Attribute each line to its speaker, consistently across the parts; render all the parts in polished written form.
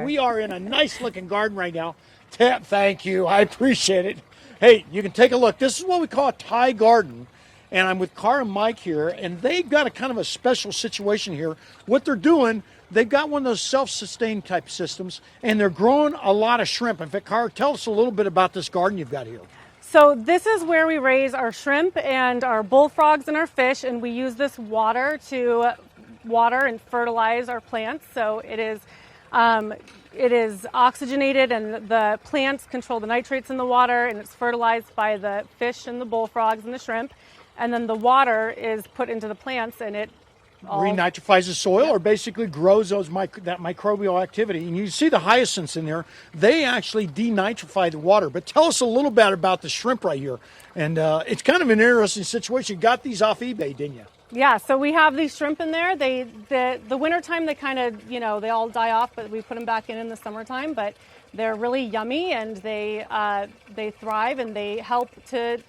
Speaker 1: We are in a nice looking garden right now. Thank you. I appreciate it. Hey, you can take a look. This is what we call a Thai garden. And I'm with Car and Mike here, and they've got a kind of a special situation here. What they're doing, they've got one of those self-sustained type systems, and they're growing a lot of shrimp. In fact, Car, tell us a little bit about this garden you've got here.
Speaker 2: So this is where we raise our shrimp and our bullfrogs and our fish, and we use this water to water and fertilize our plants. So it is oxygenated, and the plants control the nitrates in the water, and it's fertilized by the fish and the bullfrogs and the shrimp. And then the water is put into the plants, and it
Speaker 1: re-nitrifies the soil, or basically grows that microbial activity. And you see the hyacinths in there. They actually denitrify the water. But tell us a little bit about the shrimp right here. And it's kind of an interesting situation. You got these off eBay, didn't you?
Speaker 2: Yeah, so we have these shrimp in there. The wintertime, they kind of, they all die off, but we put them back in the summertime. But they're really yummy, and they thrive, and they help to,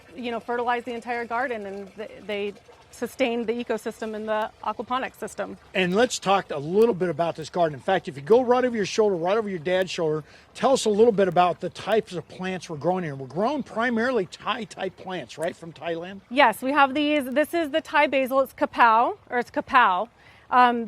Speaker 2: fertilize the entire garden, and they sustain the ecosystem in the aquaponics system.
Speaker 1: And let's talk a little bit about this garden. In fact, if you go right over your shoulder, right over your dad's shoulder, tell us a little bit about the types of plants we're growing here. We're growing primarily Thai type plants, right, from Thailand?
Speaker 2: Yes, we have these. This is the Thai basil. It's kapow.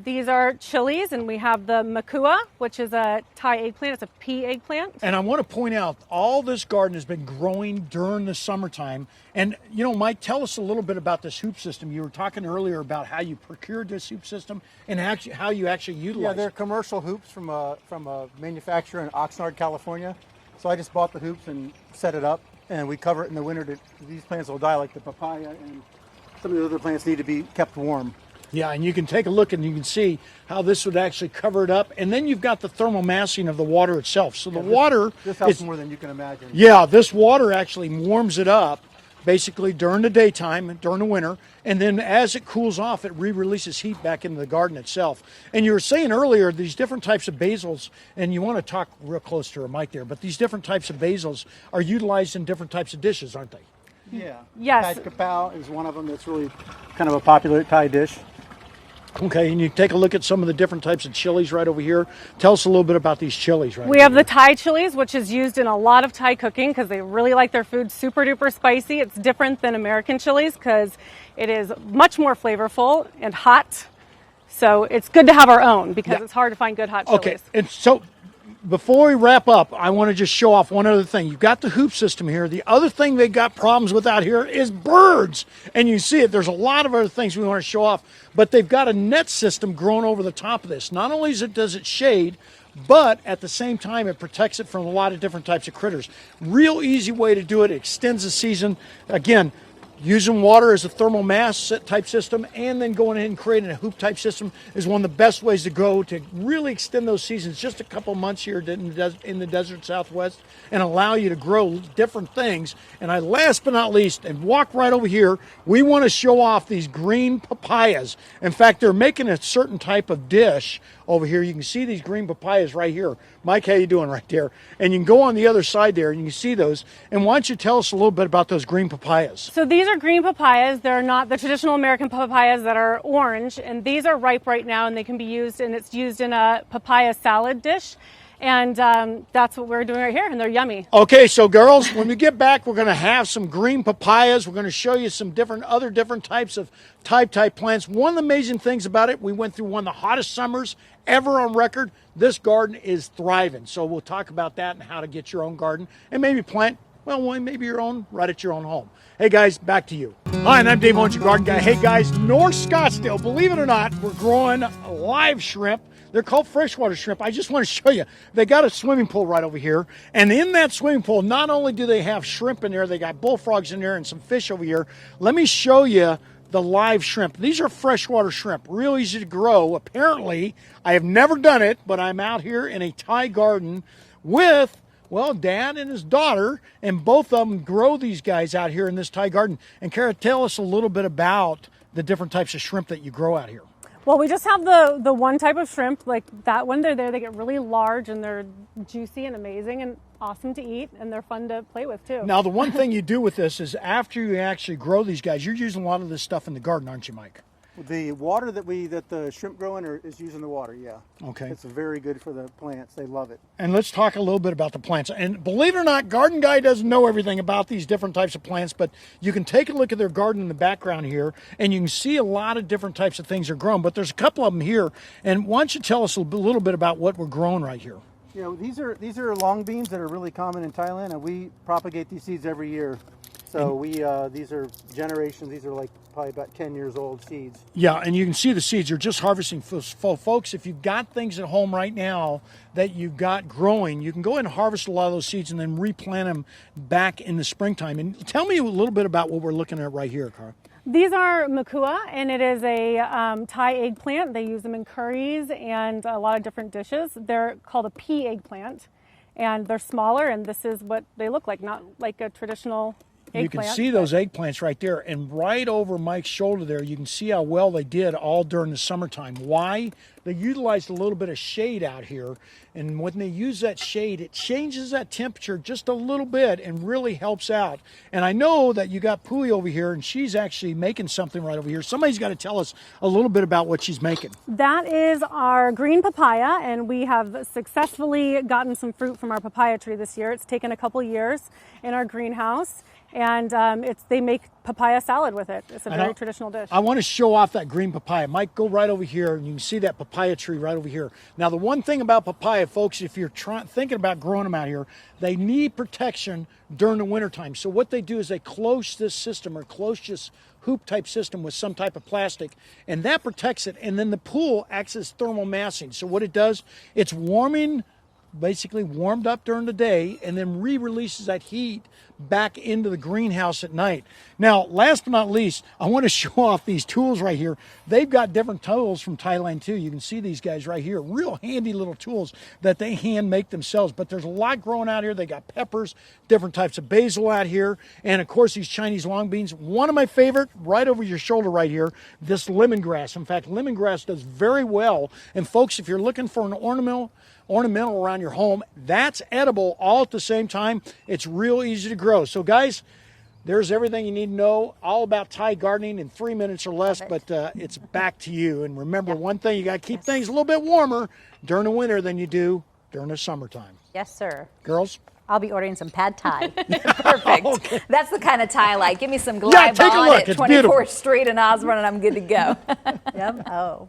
Speaker 2: These are chilies, and we have the makua, which is a Thai eggplant. It's a pea eggplant.
Speaker 1: And I want to point out, all this garden has been growing during the summertime. And, Mike, tell us a little bit about this hoop system. You were talking earlier about how you procured this hoop system and how you actually utilize it.
Speaker 3: Yeah, they're commercial hoops from a manufacturer in Oxnard, California. So I just bought the hoops and set it up, and we cover it in the winter. These plants will die, like the papaya, and some of the other plants need to be kept warm.
Speaker 1: Yeah, and you can take a look and you can see how this would actually cover it up. And then you've got the thermal massing of the water itself. So
Speaker 3: this helps more than you can imagine.
Speaker 1: Yeah, this water actually warms it up basically during the daytime, during the winter. And then as it cools off, it re-releases heat back into the garden itself. And you were saying earlier, these different types of basils, and you want to talk real close to a mic there, but these different types of basils are utilized in different types of dishes, aren't they?
Speaker 3: Yeah.
Speaker 2: Yes.
Speaker 3: Thai kapow is one of them that's really kind of a popular Thai dish.
Speaker 1: Okay, and you take a look at some of the different types of chilies right over here. Tell us a little bit about these chilies right
Speaker 2: We have the Thai chilies, which is used in a lot of Thai cooking because they really like their food super duper spicy. It's different than American chilies because it is much more flavorful and hot. So it's good to have our own because it's hard to find good hot chilies.
Speaker 1: Okay, and so before we wrap up, I want to just show off one other thing. You've got the hoop system here. The other thing they got problems with out here is birds. And you see it. There's a lot of other things we want to show off. But they've got a net system growing over the top of this. Not only does it shade, but at the same time, it protects it from a lot of different types of critters. Real easy way to do it. It extends the season. Again, using water as a thermal mass type system, and then going ahead and creating a hoop type system is one of the best ways to go to really extend those seasons just a couple months here in the desert Southwest, and allow you to grow different things. And last but not least, and walk right over here, we want to show off these green papayas. In fact, they're making a certain type of dish over here. You can see these green papayas right here. Mike, how you doing right there? And you can go on the other side there and you can see those. And why don't you tell us a little bit about those green papayas?
Speaker 2: So these are green papayas. They're not the traditional American papayas that are orange. And these are ripe right now, and they can be used, and it's used in a papaya salad dish. And that's what we're doing right here, and they're yummy. Okay,
Speaker 1: so girls, when we get back, we're going to have some green papayas. We're going to show you some other different types of type plants. One of the amazing things about it, we went through one of the hottest summers ever on record. This garden is thriving. So we'll talk about that and how to get your own garden and maybe plant, maybe your own right at your own home. Hey guys, back to you. Hi, and I'm Dave Owens, your garden guy. Hey guys, North Scottsdale, believe it or not, we're growing live shrimp. They're called freshwater shrimp. I just want to show you. They got a swimming pool right over here. And in that swimming pool, not only do they have shrimp in there, they got bullfrogs in there and some fish over here. Let me show you the live shrimp. These are freshwater shrimp, real easy to grow. Apparently, I have never done it, but I'm out here in a Thai garden with, Dad and his daughter, and both of them grow these guys out here in this Thai garden. And Kara, tell us a little bit about the different types of shrimp that you grow out here.
Speaker 2: Well, we just have the one type of shrimp, like that one. They're there. They get really large, and they're juicy and amazing and awesome to eat, and they're fun to play with too.
Speaker 1: Now, the one thing you do with this is after you actually grow these guys, you're using a lot of this stuff in the garden, aren't you, Mike?
Speaker 3: The water that the shrimp grow in is using the water, yeah.
Speaker 1: Okay.
Speaker 3: It's very good for the plants. They love it.
Speaker 1: And let's talk a little bit about the plants. And believe it or not, Garden Guy doesn't know everything about these different types of plants, but you can take a look at their garden in the background here, and you can see a lot of different types of things are grown. But there's a couple of them here. And why don't you tell us a little bit about what we're growing right here?
Speaker 3: You know, these are long beans that are really common in Thailand, and we propagate these seeds every year. So these are generations. These are like probably about 10 years old seeds.
Speaker 1: Yeah, and you can see the seeds. You're just harvesting. Folks, if you've got things at home right now that you've got growing, you can go ahead and harvest a lot of those seeds and then replant them back in the springtime. And tell me a little bit about what we're looking at right here, Carl.
Speaker 2: These are makua, and it is a Thai eggplant. They use them in curries and a lot of different dishes. They're called a pea eggplant, and they're smaller, and this is what they look like, not like a traditional
Speaker 1: You can see those eggplants right there, and right over Mike's shoulder there, you can see how well they did all during the summertime. Why? They utilized a little bit of shade out here, and when they use that shade, it changes that temperature just a little bit and really helps out. And I know that you got Pui over here, and she's actually making something right over here. Somebody's got to tell us a little bit about what she's making.
Speaker 2: That is our green papaya, and we have successfully gotten some fruit from our papaya tree this year. It's taken a couple years in our greenhouse. And they make papaya salad with it. It's a very traditional dish.
Speaker 1: I want to show off that green papaya. Mike, go right over here, and you can see that papaya tree right over here. Now, the one thing about papaya, folks, if you're thinking about growing them out here, they need protection during the wintertime. So what they do is they close this system, or close this hoop-type system with some type of plastic, and that protects it. And then the pool acts as thermal massing. So what it does, it's basically warmed up during the day, and then re-releases that heat back into the greenhouse at night. Now, last but not least, I want to show off these tools right here. They've got different tools from Thailand too. You can see these guys right here, real handy little tools that they hand make themselves. But there's a lot growing out here. They got peppers, different types of basil out here, and of course these Chinese long beans. One of my favorite, right over your shoulder right here, this lemongrass. In fact, lemongrass does very well. And folks, if you're looking for an ornamental around your home, that's edible all at the same time. It's real easy to grow. So guys, there's everything you need to know all about Thai gardening in 3 minutes or less. But it's back to you. And remember, one thing, you got to keep things a little bit warmer during the winter than you do during the summertime.
Speaker 4: Yes, sir.
Speaker 1: Girls?
Speaker 4: I'll be ordering some pad Thai.
Speaker 5: Perfect.
Speaker 1: Okay.
Speaker 5: That's the kind of Thai I like. Give me some
Speaker 1: Yeah, take a
Speaker 5: Glybon
Speaker 1: look.
Speaker 5: at
Speaker 1: It's
Speaker 5: 24th
Speaker 1: beautiful.
Speaker 5: Street in Osborne, and I'm good to go.
Speaker 4: Yep. Oh.